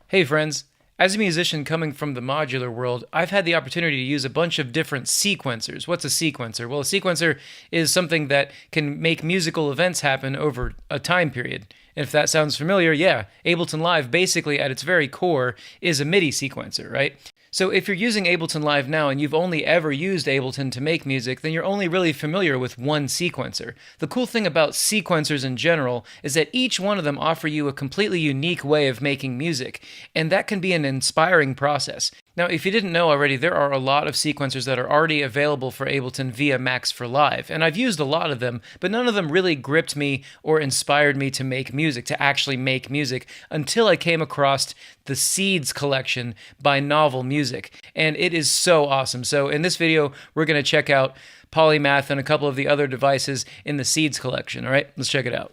Hey friends, as a musician coming from the modular world, I've had the opportunity to use a bunch of different sequencers. What's a sequencer? Well, a sequencer is something that can make musical events happen over a time period. And if that sounds familiar, yeah, Ableton Live basically at its very core is a MIDI sequencer, right? So if you're using Ableton Live now and you've only ever used Ableton to make music, then you're only really familiar with one sequencer. The cool thing about sequencers in general is that each one of them offer you a completely unique way of making music, and that can be an inspiring process. Now, if you didn't know already, there are a lot of sequencers that are already available for Ableton via Max for Live, and I've used a lot of them, but none of them really gripped me or inspired me to make music, to actually make music, until I came across the Seeds collection by Novel Music, and it is so awesome. So in this video, we're going to check out Polymath and a couple of the other devices in the Seeds collection. All right, let's check it out.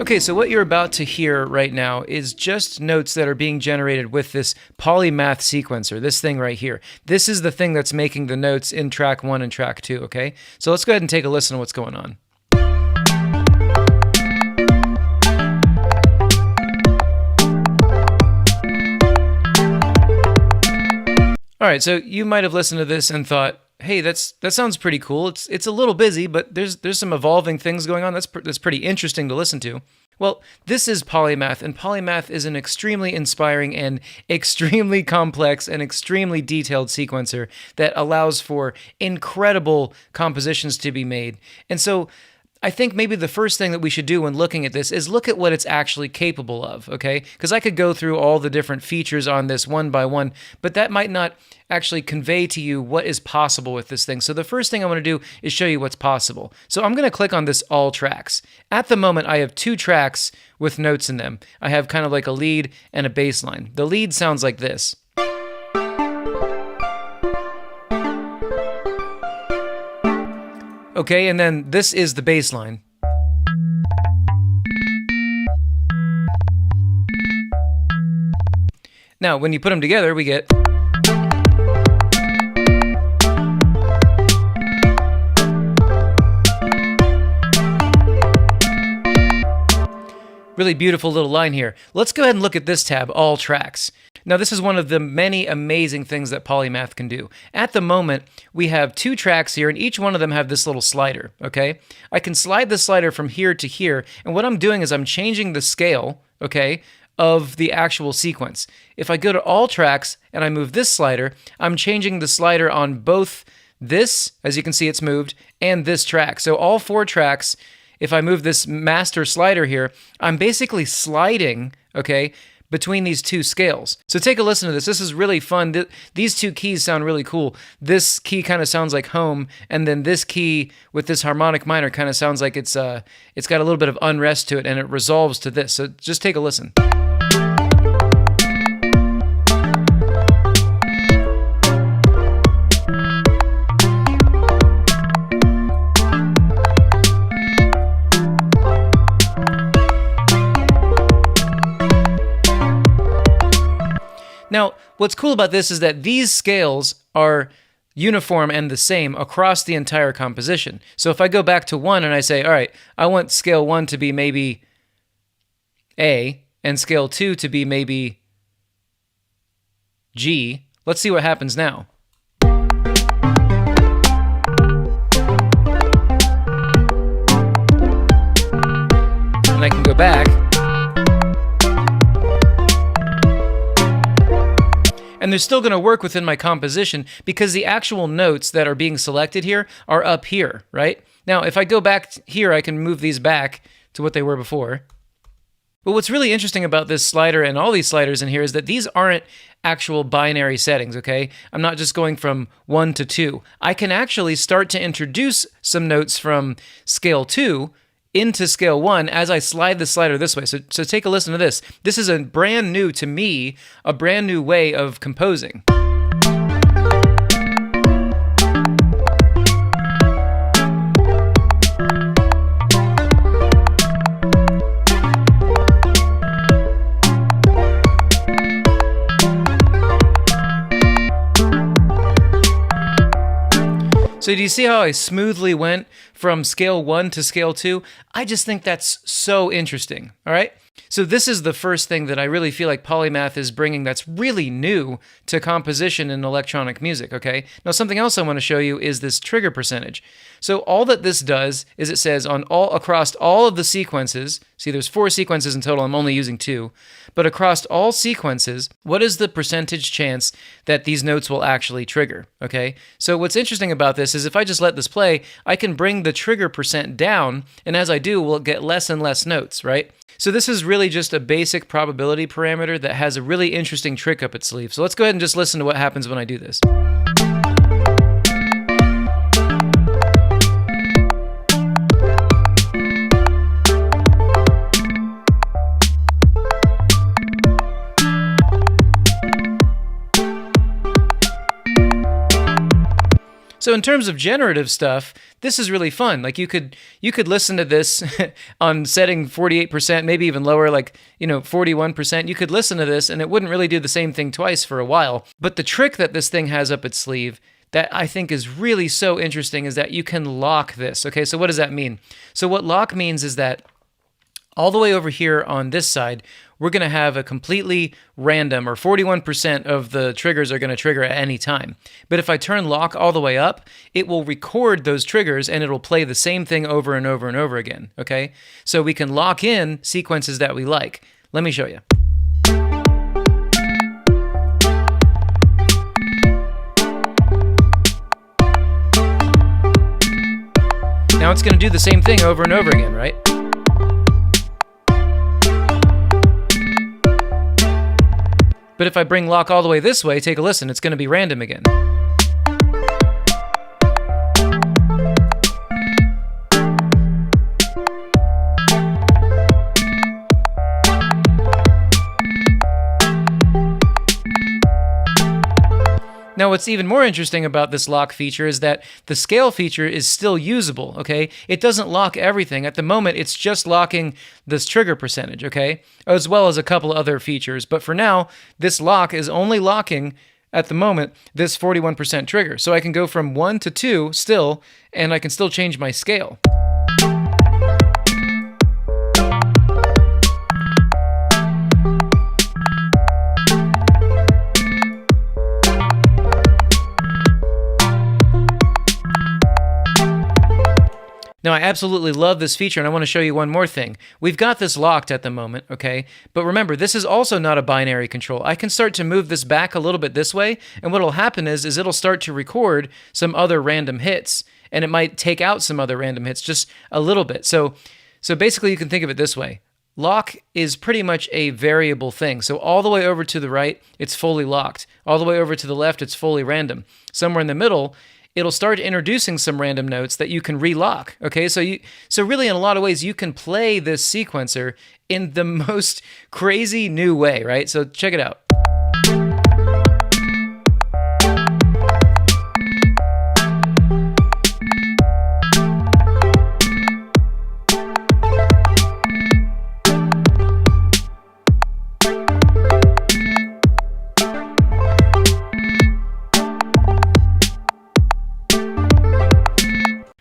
Okay, so what you're about to hear right now is just notes that are being generated with this Polymath Sequencer, this thing right here. This is the thing that's making the notes in track 1 and track 2, okay? So let's go ahead and take a listen to what's going on. All right, so you might have listened to this and thought, hey, that sounds pretty cool. It's a little busy, but there's some evolving things going on. That's pretty interesting to listen to. Well, this is Polymath, and Polymath is an extremely inspiring and extremely complex and extremely detailed sequencer that allows for incredible compositions to be made. And so I think maybe the first thing that we should do when looking at this is look at what it's actually capable of, okay? Because I could go through all the different features on this one by one, but that might not actually convey to you what is possible with this thing. So the first thing I want to do is show you what's possible. So I'm going to click on this All Tracks. At the moment, I have 2 tracks with notes in them. I have kind of like a lead and a bass line. The lead sounds like this. Okay, and then this is the bass line. Now, when you put them together, we get... really beautiful little line here. Let's go ahead and look at this tab, All Tracks. Now, this is one of the many amazing things that Polymath can do. At the moment, we have 2 tracks here, and each one of them have this little slider, okay? I can slide the slider from here to here, and what I'm doing is I'm changing the scale, okay, of the actual sequence. If I go to All Tracks and I move this slider, I'm changing the slider on both this, as you can see it's moved, and this track. So all 4 tracks, if I move this master slider here, I'm basically sliding, okay, between these 2 scales. So take a listen to this. This is really fun. These 2 keys sound really cool. This key kind of sounds like home, and then this key with this harmonic minor kind of sounds like it's got a little bit of unrest to it, and it resolves to this. So just take a listen. Now, what's cool about this is that these scales are uniform and the same across the entire composition. So if I go back to 1 and I say, all right, I want scale 1 to be maybe A, and scale 2 to be maybe G, let's see what happens now. And I can go back. And they're still going to work within my composition because the actual notes that are being selected here are up here, right? Now, if I go back here, I can move these back to what they were before. But what's really interesting about this slider and all these sliders in here is that these aren't actual binary settings, okay? I'm not just going from 1 to 2. I can actually start to introduce some notes from scale 2 into scale 1 as I slide the slider this way. So take a listen to this. This is a brand new, to me, a brand new way of composing. So do you see how I smoothly went from scale 1 to scale 2. I just think that's so interesting, all right? So this is the first thing that I really feel like Polymath is bringing that's really new to composition in electronic music, okay? Now something else I want to show you is this trigger percentage. So all that this does is it says across all of the sequences, see there's 4 sequences in total, I'm only using 2, but across all sequences, what is the percentage chance that these notes will actually trigger, okay? So what's interesting about this is if I just let this play, I can bring the trigger percent down, and as I do, we'll get less and less notes, right? So this is really just a basic probability parameter that has a really interesting trick up its sleeve. So let's go ahead and just listen to what happens when I do this. So in terms of generative stuff, this is really fun. Like you could listen to this on setting 48%, maybe even lower, like 41%. You could listen to this and it wouldn't really do the same thing twice for a while. But the trick that this thing has up its sleeve that I think is really so interesting is that you can lock this. Okay, so what does that mean? So what lock means is that all the way over here on this side, we're going to have a completely random, or 41% of the triggers are going to trigger at any time. But if I turn lock all the way up, it will record those triggers and it'll play the same thing over and over and over again, okay? So we can lock in sequences that we like. Let me show you. Now it's going to do the same thing over and over again, right? But if I bring lock all the way this way, take a listen, it's going to be random again. Now, what's even more interesting about this lock feature is that the scale feature is still usable, okay? It doesn't lock everything. At the moment, it's just locking this trigger percentage, okay? As well as a couple other features. But for now, this lock is only locking, at the moment, this 41% trigger. So I can go from 1 to 2 still, and I can still change my scale. Now, I absolutely love this feature, and I want to show you one more thing. We've got this locked at the moment, okay? But remember, this is also not a binary control. I can start to move this back a little bit this way, and what will happen is it'll start to record some other random hits, and it might take out some other random hits just a little bit. So basically, you can think of it this way. Lock is pretty much a variable thing. So all the way over to the right, it's fully locked. All the way over to the left, it's fully random. Somewhere in the middle, it'll start introducing some random notes that you can relock, okay? So really, in a lot of ways, you can play this sequencer in the most crazy new way, right? So check it out.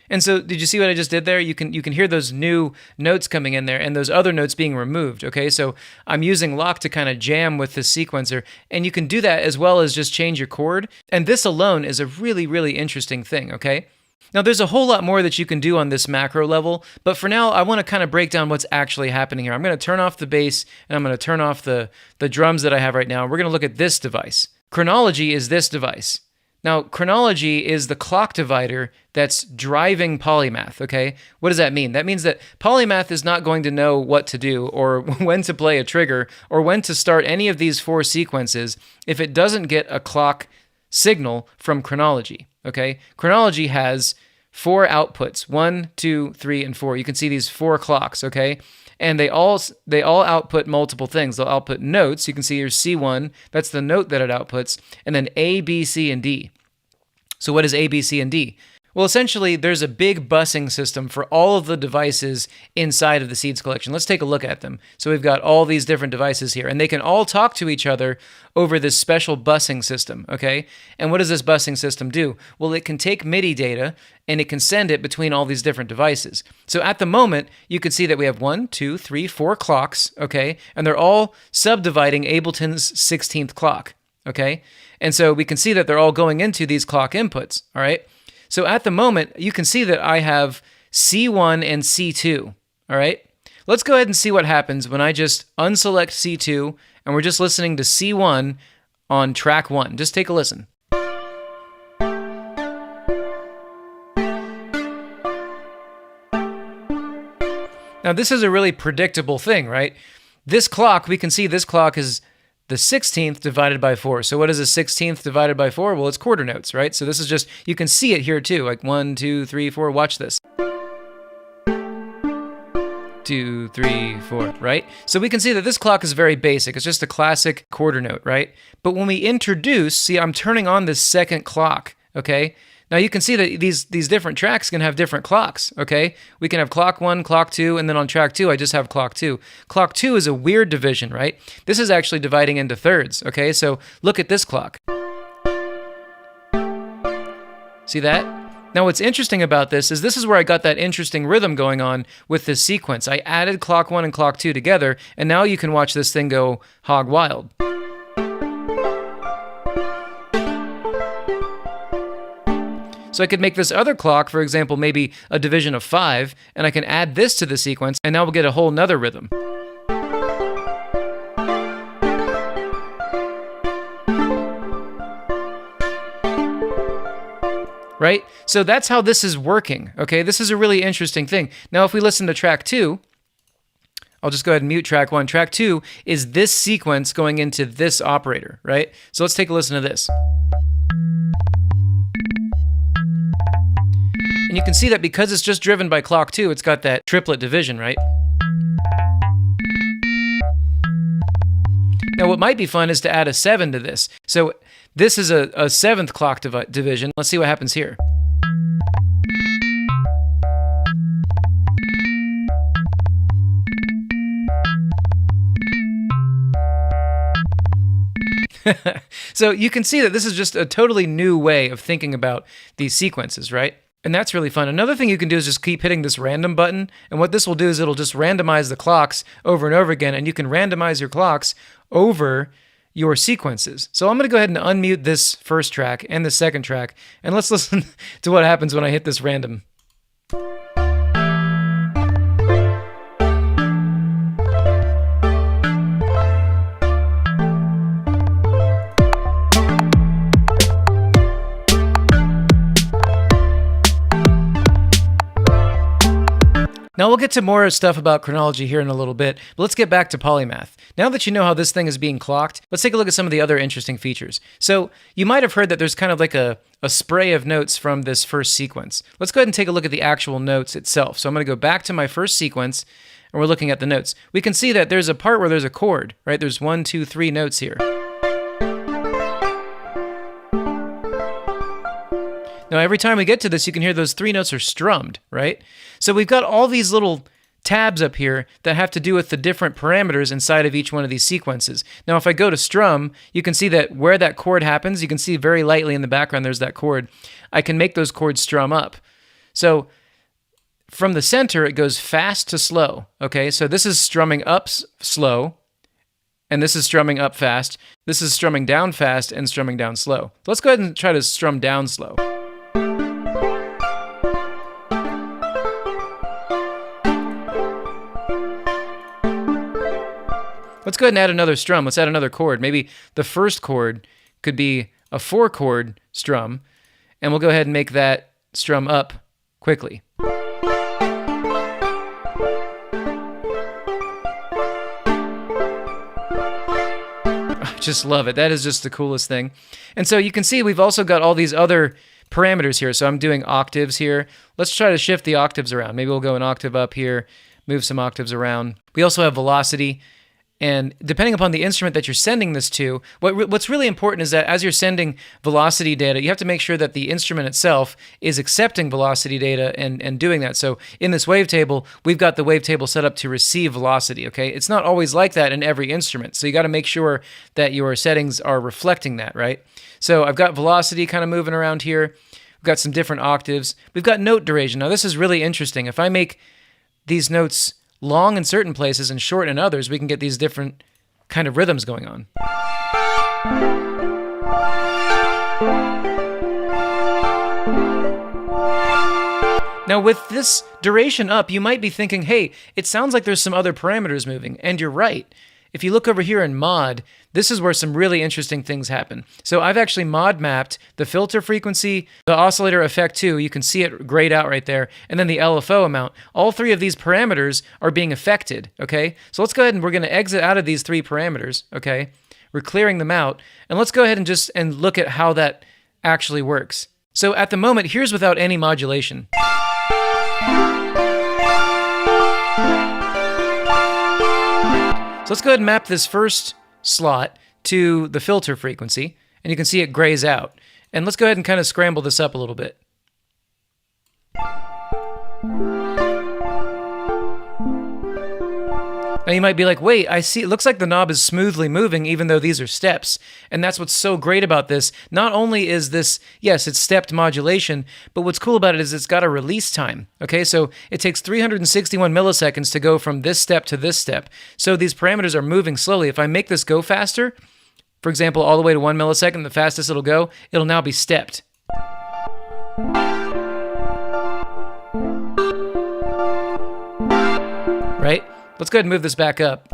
And so did you see what I just did there? You can hear those new notes coming in there and those other notes being removed, okay? So I'm using lock to kind of jam with this sequencer, and you can do that as well as just change your chord. And this alone is a really, really interesting thing, okay? Now there's a whole lot more that you can do on this macro level, but for now I want to kind of break down what's actually happening here. I'm going to turn off the bass and I'm going to turn off the drums that I have right now. We're going to look at this device. Chronology is this device. Now, Chronology is the clock divider that's driving Polymath, okay? What does that mean? That means that Polymath is not going to know what to do or when to play a trigger or when to start any of these 4 sequences if it doesn't get a clock signal from Chronology, okay? Chronology has 4 outputs, 1, 2, 3, and 4. You can see these 4 clocks, okay? And they all output multiple things. They'll output notes. You can see here's C1. That's the note that it outputs. And then A, B, C, and D. So what is A, B, C, and D? Well, essentially, there's a big busing system for all of the devices inside of the seeds collection. Let's take a look at them. So we've got all these different devices here, and they can all talk to each other over this special busing system, okay? And what does this busing system do? Well, it can take MIDI data, and it can send it between all these different devices. So at the moment, you can see that we have 1, 2, 3, 4 clocks, okay? And they're all subdividing Ableton's 16th clock, okay? And so we can see that they're all going into these clock inputs, all right? So at the moment, you can see that I have C1 and C2, all right? Let's go ahead and see what happens when I just unselect C2 and we're just listening to C1 on track 1. Just take a listen. Now this is a really predictable thing, right? This clock, we can see this clock is the 16th divided by 4. So what is a 16th divided by 4? Well, it's quarter notes, right? So this is just, you can see it here too, like 1, 2, 3, 4, watch this. 2, 3, 4, right? So we can see that this clock is very basic. It's just a classic quarter note, right? But when we introduce, see, I'm turning on this second clock, okay? Now you can see that these different tracks can have different clocks, okay? We can have clock 1, clock 2, and then on track 2, I just have clock 2. Clock 2 is a weird division, right? This is actually dividing into thirds, okay? So look at this clock. See that? Now what's interesting about this is where I got that interesting rhythm going on with this sequence. I added clock 1 and clock 2 together, and now you can watch this thing go hog wild. So I could make this other clock, for example, maybe a division of 5, and I can add this to the sequence, and now we'll get a whole nother rhythm. Right? So that's how this is working, okay? This is a really interesting thing. Now if we listen to track 2, I'll just go ahead and mute track 1. Track 2 is this sequence going into this operator, right? So let's take a listen to this. And you can see that because it's just driven by clock 2, it's got that triplet division, right? Now what might be fun is to add a 7 to this. So this is a 7th clock division. Let's see what happens here. So you can see that this is just a totally new way of thinking about these sequences, right? And that's really fun. Another thing you can do is just keep hitting this random button. And what this will do is it'll just randomize the clocks over and over again. And you can randomize your clocks over your sequences. So I'm going to go ahead and unmute this first track and the second track. And let's listen to what happens when I hit this random. Now we'll get to more stuff about Chronology here in a little bit, but let's get back to Polymath. Now that you know how this thing is being clocked, let's take a look at some of the other interesting features. So you might have heard that there's kind of like a spray of notes from this first sequence. Let's go ahead and take a look at the actual notes itself. So I'm going to go back to my first sequence, and we're looking at the notes. We can see that there's a part where there's a chord, right? There's 1, 2, 3 notes here. Now, every time we get to this, you can hear those 3 notes are strummed, right? So we've got all these little tabs up here that have to do with the different parameters inside of each one of these sequences. Now, if I go to strum, you can see that where that chord happens, you can see very lightly in the background there's that chord. I can make those chords strum up. So from the center, it goes fast to slow, okay? So this is strumming up slow, and this is strumming up fast. This is strumming down fast and strumming down slow. Let's go ahead and try to strum down slow. Let's go ahead and add another strum. Let's add another chord. Maybe the first chord could be a 4-chord strum, and we'll go ahead and make that strum up quickly. I just love it. That is just the coolest thing. And so you can see we've also got all these other parameters here. So I'm doing octaves here. Let's try to shift the octaves around. Maybe we'll go an octave up here, move some octaves around. We also have velocity. And depending upon the instrument that you're sending this to, what's really important is that as you're sending velocity data, you have to make sure that the instrument itself is accepting velocity data and doing that. So in this wavetable, we've got the wavetable set up to receive velocity, okay? It's not always like that in every instrument. So you got to make sure that your settings are reflecting that, right? So I've got velocity kind of moving around here. We've got some different octaves. We've got note duration. Now this is really interesting. If I make these notes long in certain places and short in others, we can get these different kind of rhythms going on. Now with this duration up, you might be thinking, hey, it sounds like there's some other parameters moving, and you're right. If you look over here in mod, this is where some really interesting things happen. So I've actually mod mapped the filter frequency, the oscillator effect 2, you can see it grayed out right there, and then the LFO amount. All three of these parameters are being affected, okay? So let's go ahead and we're gonna exit out of these three parameters, okay? We're clearing them out, and let's go ahead and look at how that actually works. So at the moment, here's without any modulation. So let's go ahead and map this first slot to the filter frequency, and you can see it grays out. And let's go ahead and kind of scramble this up a little bit. Now you might be like, wait, I see, it looks like the knob is smoothly moving even though these are steps. And that's what's so great about this. Not only is this, yes, it's stepped modulation, but what's cool about it is it's got a release time. Okay, so it takes 361 milliseconds to go from this step to this step. So these parameters are moving slowly. If I make this go faster, for example, all the way to 1 millisecond, the fastest it'll now be stepped. Right? Let's go ahead and move this back up.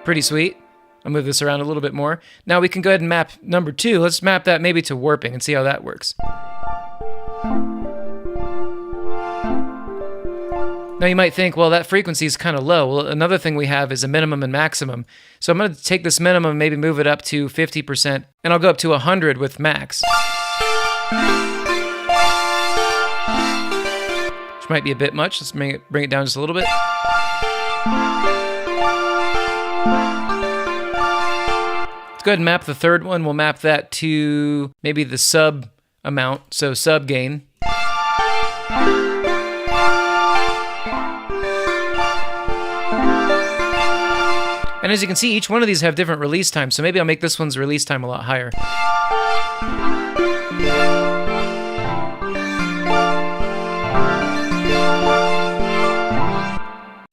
Pretty sweet. I'll move this around a little bit more. Now we can go ahead and map number 2. Let's map that maybe to warping and see how that works. Now you might think, well, that frequency is kind of low. Well, another thing we have is a minimum and maximum. So I'm going to take this minimum, maybe move it up to 50%, and I'll go up to 100 with max. Which might be a bit much. Let's bring it down just a little bit. Let's go ahead and map the third one. We'll map that to maybe the sub amount, so sub gain. And as you can see, each one of these have different release times, so maybe I'll make this one's release time a lot higher.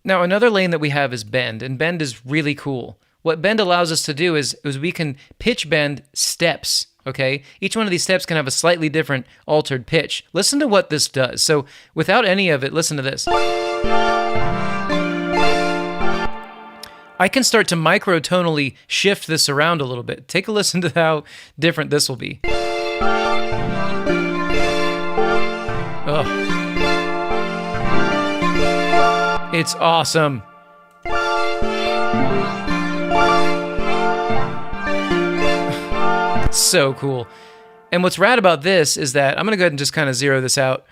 Now, another lane that we have is bend, and bend is really cool. What bend allows us to do is we can pitch bend steps, okay? Each one of these steps can have a slightly different altered pitch. Listen to what this does. So without any of it, listen to this. I can start to microtonally shift this around a little bit. Take a listen to how different this will be. Oh. It's awesome. So cool. And what's rad about this is that, I'm going to go ahead and just kind of zero this out.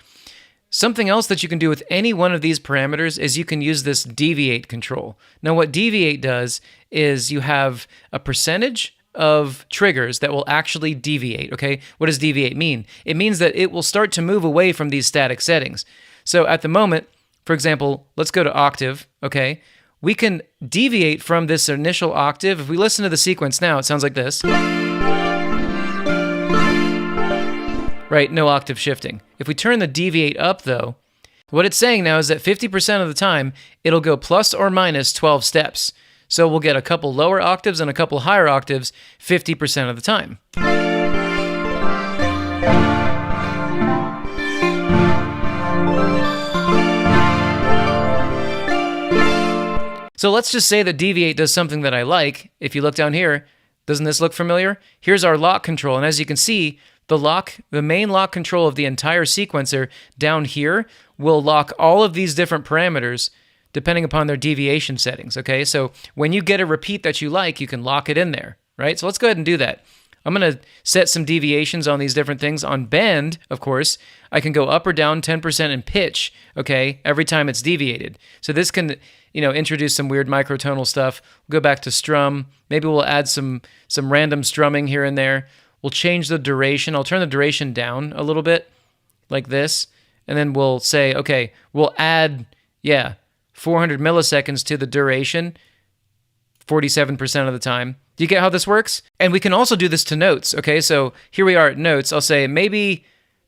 Something else that you can do with any one of these parameters is you can use this deviate control. Now what deviate does is you have a percentage of triggers that will actually deviate, okay? What does deviate mean? It means that it will start to move away from these static settings. So at the moment, for example, let's go to octave, okay? We can deviate from this initial octave. If we listen to the sequence now, it sounds like this. Right, no octave shifting. If we turn the deviate up though, what it's saying now is that 50% of the time, it'll go plus or minus 12 steps. So we'll get a couple lower octaves and a couple higher octaves 50% of the time. So let's just say that deviate does something that I like. If you look down here, doesn't this look familiar? Here's our lock control, and as you can see, the main lock control of the entire sequencer down here will lock all of these different parameters depending upon their deviation settings, okay? So when you get a repeat that you like, you can lock it in there, right? So let's go ahead and do that. I'm going to set some deviations on these different things. On bend, of course, I can go up or down 10% in pitch, okay, every time it's deviated. So this can, introduce some weird microtonal stuff. We'll go back to strum. Maybe we'll add some random strumming here and there. We'll change the duration. I'll turn the duration down a little bit, like this. And then we'll say, okay, we'll add, 400 milliseconds to the duration, 47% of the time. Do you get how this works? And we can also do this to notes, okay? So here we are at notes. I'll say maybe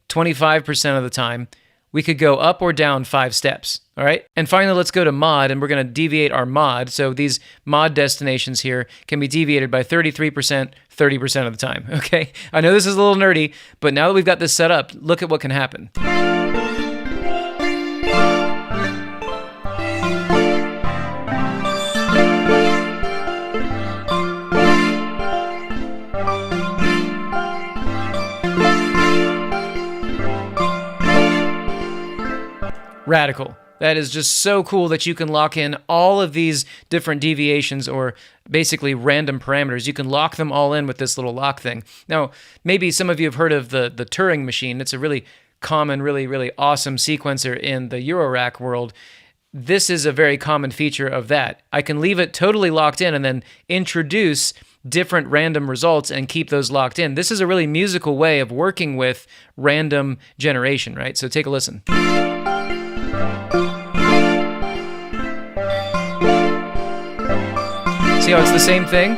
25% of the time, we could go up or down 5 steps, all right? And finally, let's go to mod, and we're going to deviate our mod. So these mod destinations here can be deviated by 33%, 30% of the time, okay? I know this is a little nerdy, but now that we've got this set up, look at what can happen. Radical. That is just so cool that you can lock in all of these different deviations, or basically random parameters. You can lock them all in with this little lock thing. Now, maybe some of you have heard of the Turing machine. It's a really common, really, really awesome sequencer in the Eurorack world. This is a very common feature of that. I can leave it totally locked in and then introduce different random results and keep those locked in. This is a really musical way of working with random generation, right? So take a listen. See how it's the same thing?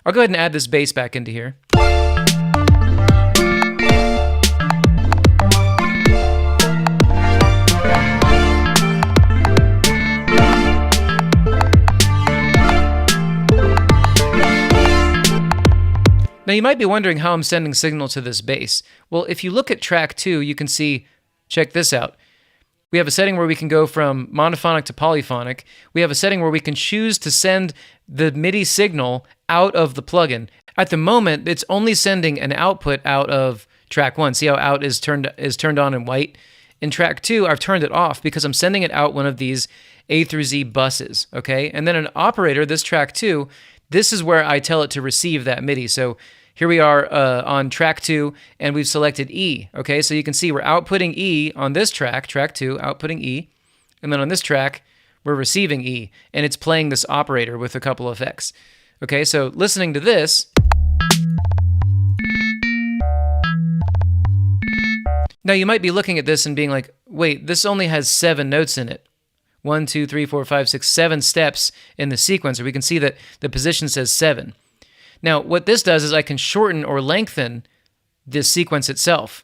I'll go ahead and add this bass back into here. Now you might be wondering how I'm sending signal to this bass. Well, if you look at track 2, you can see, check this out. We have a setting where we can go from monophonic to polyphonic. We have a setting where we can choose to send the MIDI signal out of the plugin. At the moment, it's only sending an output out of track 1. See how out is turned on in white? In track 2, I've turned it off because I'm sending it out one of these A through Z buses, okay? And then an operator, this track 2, this is where I tell it to receive that MIDI. So here we are on track 2, and we've selected E, okay? So you can see we're outputting E on this track, track 2, outputting E, and then on this track, we're receiving E, and it's playing this operator with a couple of effects. Okay, so listening to this, now you might be looking at this and being like, wait, this only has 7 notes in it. 1, 2, 3, 4, 5, 6, 7 steps in the sequencer. We can see that the position says 7. Now, what this does is I can shorten or lengthen this sequence itself.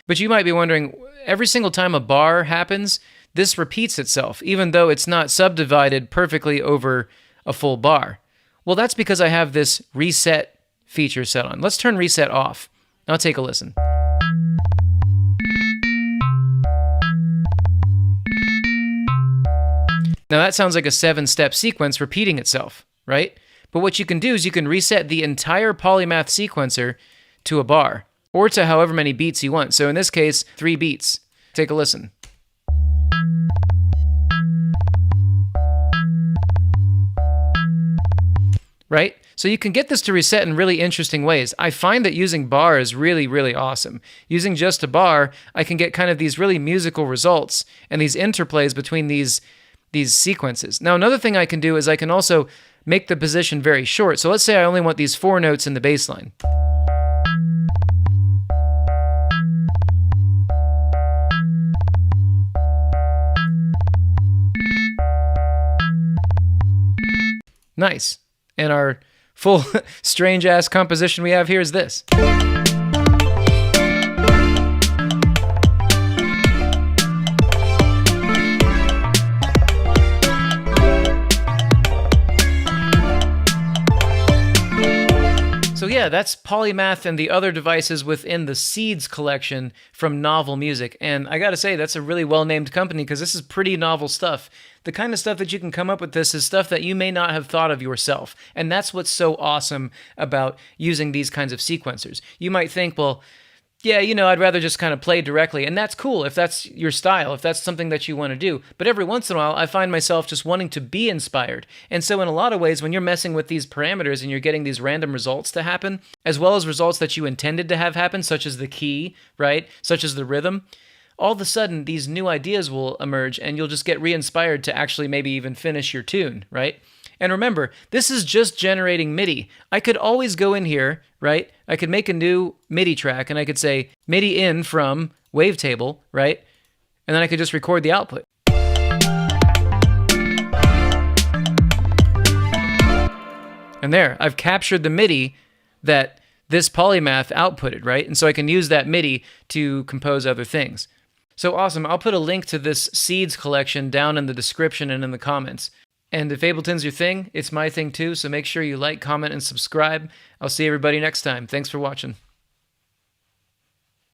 But you might be wondering, every single time a bar happens, this repeats itself, even though it's not subdivided perfectly over a full bar. Well, that's because I have this reset feature set on. Let's turn reset off. Now take a listen. Now that sounds like a 7-step sequence repeating itself, right? But what you can do is you can reset the entire Polymath sequencer to a bar, or to however many beats you want. So in this case, 3 beats. Take a listen. Right? So you can get this to reset in really interesting ways. I find that using bar is really, really awesome. Using just a bar, I can get kind of these really musical results and these interplays between these sequences. Now, another thing I can do is I can also make the position very short. So let's say I only want these 4 notes in the bass line. Nice. And our full strange-ass composition we have here is this. So yeah, that's Polymath and the other devices within the Seeds collection from Novel Music. And I gotta say, that's a really well-named company because this is pretty novel stuff. The kind of stuff that you can come up with this is stuff that you may not have thought of yourself. And that's what's so awesome about using these kinds of sequencers. You might think, well, yeah, I'd rather just kind of play directly. And that's cool if that's your style, if that's something that you want to do. But every once in a while, I find myself just wanting to be inspired. And so in a lot of ways, when you're messing with these parameters and you're getting these random results to happen, as well as results that you intended to have happen, such as the key, right? Such as the rhythm, all of a sudden, these new ideas will emerge and you'll just get re-inspired to actually maybe even finish your tune, right? And remember, this is just generating MIDI. I could always go in here, right? I could make a new MIDI track and I could say MIDI in from wavetable, right? And then I could just record the output. And there, I've captured the MIDI that this Polymath outputted, right? And so I can use that MIDI to compose other things. So awesome. I'll put a link to this seeds collection down in the description and in the comments. And if Ableton's your thing, it's my thing too, so make sure you like, comment, and subscribe. I'll see everybody next time. Thanks for watching.